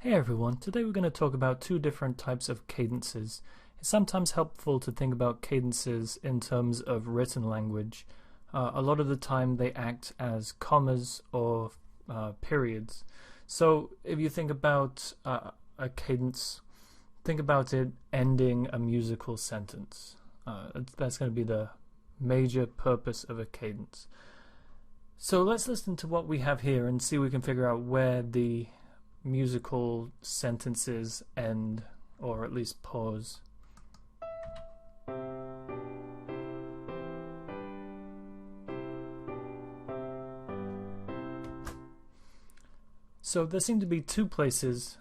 Hey everyone, today we're going to talk about two different types of cadences. It's sometimes helpful to think about cadences in terms of written language. A lot of the time they act as commas or periods. So if you think about a cadence, think about it ending a musical sentence. That's going to be the major purpose of a cadence. So let's listen to what we have here and see if we can figure out where the musical sentences end, or at least pause. So there seem to be two places,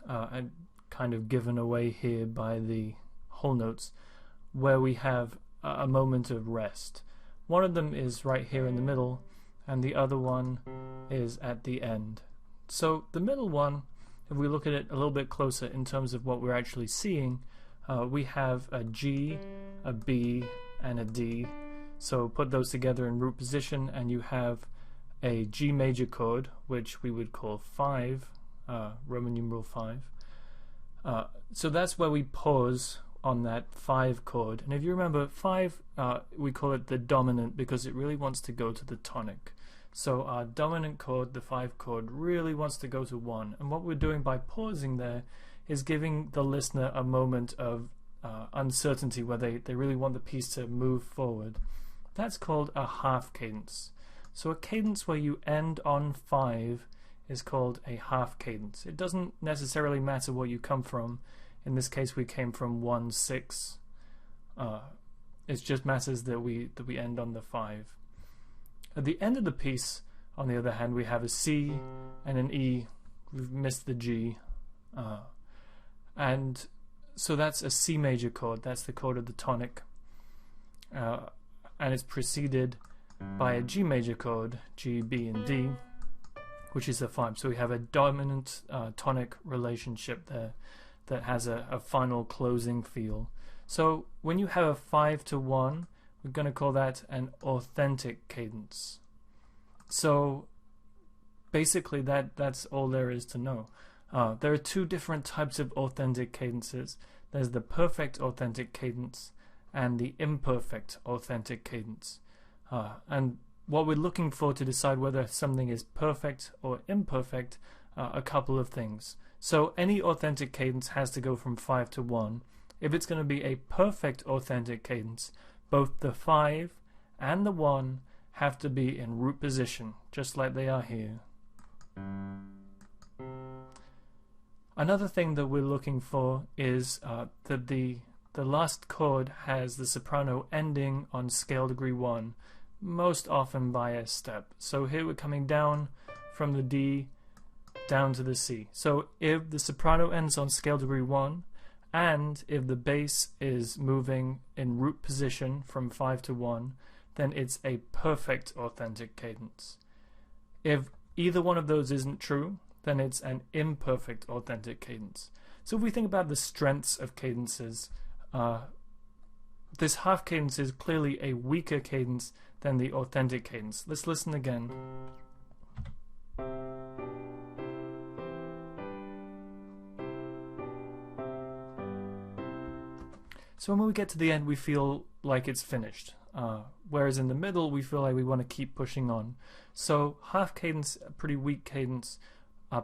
kind of given away here by the whole notes, where we have a moment of rest. One of them is right here in the middle, and the other one is at the end. So the middle one, if we look at it a little bit closer in terms of what we're actually seeing, we have a G, a B, and a D. So put those together in root position and you have a G major chord, which we would call 5, Roman numeral 5. So that's where we pause on that 5 chord. And if you remember, 5, we call it the dominant because it really wants to go to the tonic. So our dominant chord, the 5 chord, really wants to go to 1. And what we're doing by pausing there is giving the listener a moment of uncertainty where they really want the piece to move forward. That's called a half cadence. So a cadence where you end on 5 is called a half cadence. It doesn't necessarily matter where you come from. In this case we came from 1-6. It just matters that we end on the 5. At the end of the piece, on the other hand, we have a C and an E. We've missed the G. And so that's a C major chord. That's the chord of the tonic. And it's preceded by a G major chord, G, B, and D, which is a 5. So we have a dominant tonic relationship there that has a final closing feel. So when you have a 5-1, we're going to call that an authentic cadence. So basically that's all there is to know. There are two different types of authentic cadences. There's the perfect authentic cadence and the imperfect authentic cadence. And what we're looking for to decide whether something is perfect or imperfect are a couple of things. So any authentic cadence has to go from 5 to 1. If it's going to be a perfect authentic cadence, both the 5 and the 1 have to be in root position, just like they are here. Another thing that we're looking for is that the last chord has the soprano ending on scale degree 1, most often by a step. So here we're coming down from the D down to the C. So if the soprano ends on scale degree 1, and if the bass is moving in root position from 5 to 1, then it's a perfect authentic cadence. If either one of those isn't true, then it's an imperfect authentic cadence. So if we think about the strengths of cadences, this half cadence is clearly a weaker cadence than the authentic cadence. Let's listen again. So when we get to the end, we feel like it's finished, whereas in the middle, we feel like we want to keep pushing on. So half cadence, a pretty weak cadence.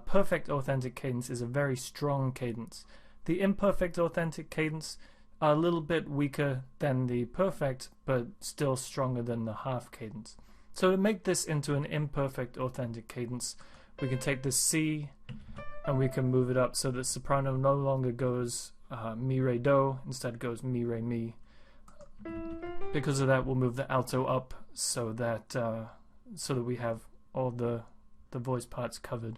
Perfect authentic cadence is a very strong cadence. The imperfect authentic cadence, a little bit weaker than the perfect, but still stronger than the half cadence. So to make this into an imperfect authentic cadence, we can take the C and we can move it up so that soprano no longer goes mi, re, do, instead goes mi, re, mi. Because of that, we'll move the alto up so that we have all the voice parts covered.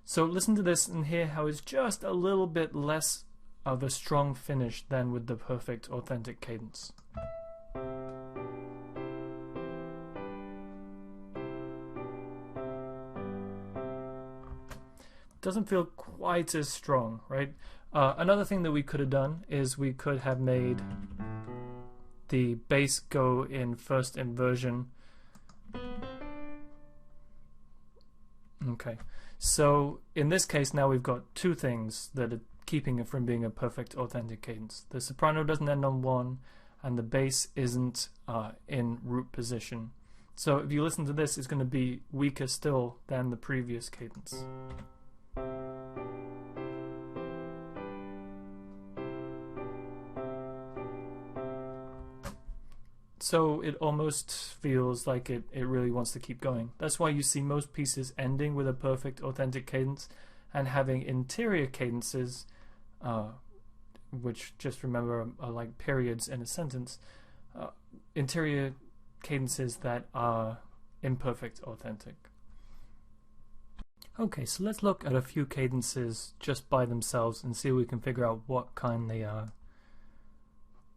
So listen to this and hear how it's just a little bit less of a strong finish than with the perfect authentic cadence. Doesn't feel quite as strong, right? Another thing that we could have done is we could have made the bass go in first inversion. Okay, So in this case now we've got two things that are keeping it from being a perfect authentic cadence. The soprano doesn't end on 1 and the bass isn't in root position. So if you listen to this, it's going to be weaker still than the previous cadence. So it almost feels like it really wants to keep going. That's why you see most pieces ending with a perfect authentic cadence and having interior cadences, which just remember are like periods in a sentence, interior cadences that are imperfect authentic. Okay, so let's look at a few cadences just by themselves and see if we can figure out what kind they are.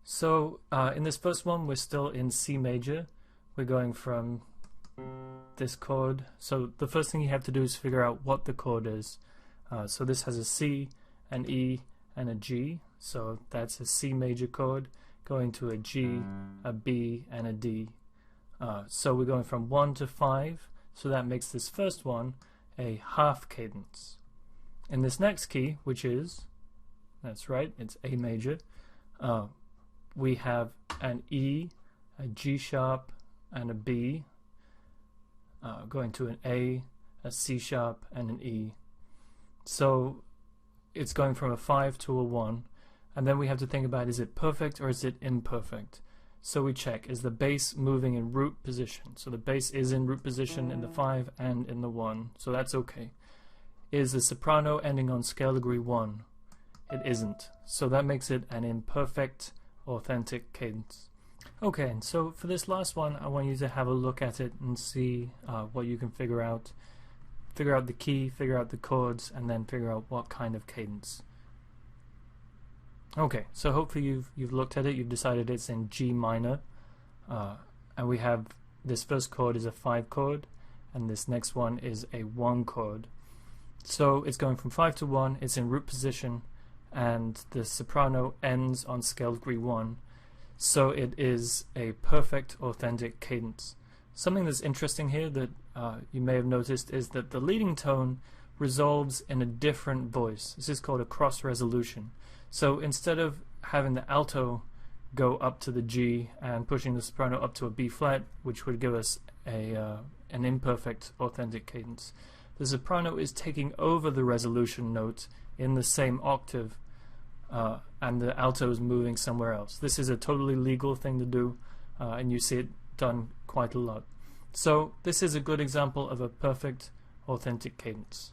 So in this first one we're still in C major. We're going from this chord. So the first thing you have to do is figure out what the chord is. So this has a C, an E, and a G. So that's a C major chord going to a G, a B, and a D. So we're going from 1 to 5. So that makes this first one a half cadence. In this next key, which is, that's right, it's A major, we have an E, a G sharp, and a B, going to an A, C sharp, and an E. So it's going from a 5 to a 1, and then we have to think about, is it perfect or is it imperfect? So we check, is the bass moving in root position? So the bass is in root position in the 5 and in the 1, so that's okay. Is the soprano ending on scale degree 1? It isn't, so that makes it an imperfect authentic cadence. Okay, and so for this last one I want you to have a look at it and see what you can figure out. Figure out the key, figure out the chords, and then figure out what kind of cadence. Okay, so hopefully you've looked at it, you've decided it's in G minor, and we have this first chord is a 5 chord, and this next one is a 1 chord. So it's going from 5 to 1, it's in root position, and the soprano ends on scale degree 1, so it is a perfect authentic cadence. Something that's interesting here that you may have noticed is that the leading tone resolves in a different voice. This is called a cross resolution. So instead of having the alto go up to the G and pushing the soprano up to a B flat, which would give us an imperfect authentic cadence, the soprano is taking over the resolution note in the same octave, and the alto is moving somewhere else. This is a totally legal thing to do, and you see it done quite a lot. So this is a good example of a perfect authentic cadence.